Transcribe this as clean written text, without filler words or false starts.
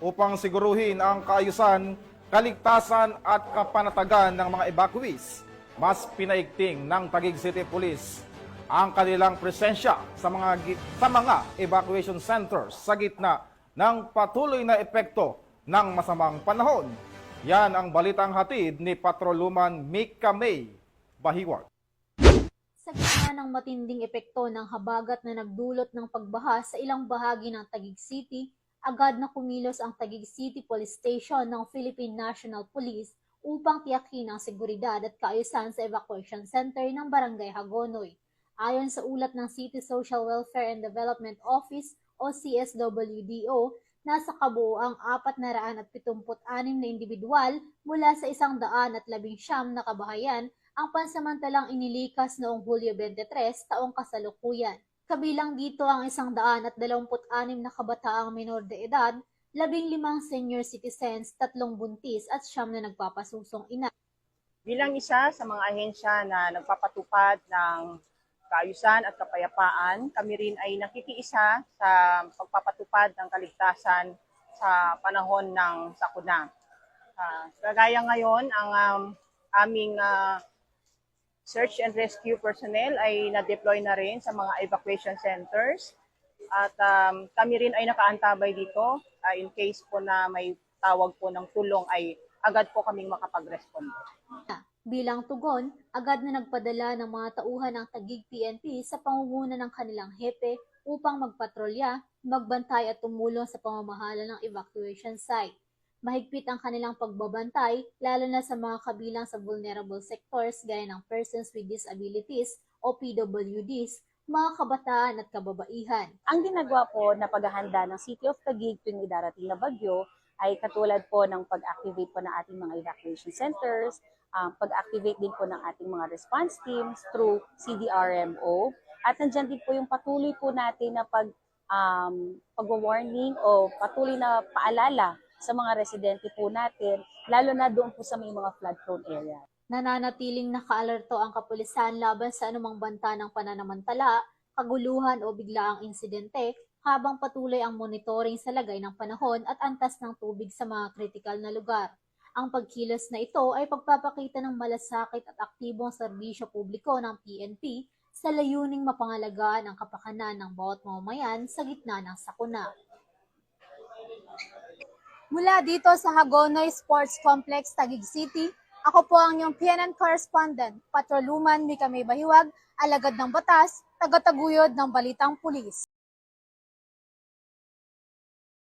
upang siguruhin ang kaayusan, kaligtasan at kapanatagan ng mga evacuees. Mas pinaigting ng Taguig City Police ang kanilang presensya sa mga evacuation centers sa gitna ng patuloy na epekto ng masamang panahon. Yan ang balitang hatid ni Patroluman Mika May Bahiwag. Sa gitna ng matinding epekto ng habagat na nagdulot ng pagbaha sa ilang bahagi ng Taguig City, agad na kumilos ang Taguig City Police Station ng Philippine National Police upang tiyakin ang seguridad at kaayusan sa evacuation center ng Barangay Hagonoy. Ayon sa ulat ng City Social Welfare and Development Office o CSWDO, nasa kabuoang 476 na individual mula sa 119 na kabahayan ang pansamantalang inilikas noong Hulyo 23 taong kasalukuyan. Kabilang dito ang 126 na kabataang menor de edad, 15 senior citizens, 3 buntis at 9 na nagpapasusong ina. Bilang isa sa mga ahensya na nagpapatupad ng kaayusan at kapayapaan, kami rin ay nakikiisa sa pagpapatupad ng kaligtasan sa panahon ng sakuna. Kagaya ngayon, ang aming search and rescue personnel ay na-deploy na rin sa mga evacuation centers. At kami rin ay nakaantabay dito in case po na may tawag po ng tulong ay agad po kaming makapag-respond. Bilang tugon, agad na nagpadala ng mga tauhan ng Taguig PNP sa pangunguna ng kanilang hepe upang magpatrolya, magbantay at tumulong sa pamamahala ng evacuation site. Mahigpit ang kanilang pagbabantay, lalo na sa mga kabilang sa vulnerable sectors gaya ng persons with disabilities o PWDs, mga kabataan at kababaihan. Ang ginagawa po na paghahanda ng City of Taguig tuwing darating na bagyo ay katulad po ng pag-activate po ng ating mga evacuation centers, pag-activate din po ng ating mga response teams through CDRMO. At nandyan din po yung patuloy po natin na pag-warning o patuloy na paalala sa mga residente po natin, lalo na doon po sa may mga flood-prone area. Nananatiling nakaalerto ang kapulisan laban sa anumang banta ng pananamantala, kaguluhan o biglaang insidente habang patuloy ang monitoring sa lagay ng panahon at antas ng tubig sa mga kritikal na lugar. Ang pagkilos na ito ay pagpapakita ng malasakit at aktibong serbisyo publiko ng PNP sa layuning mapangalagaan ang kapakanan ng bawat mamamayan sa gitna ng sakuna. Mula dito sa Hagonoy Sports Complex, Taguig City, ako po ang inyong PNN correspondent, Patroluman Mika May Bahiwag, alagad ng batas, tagataguyod ng Balitang Pulis.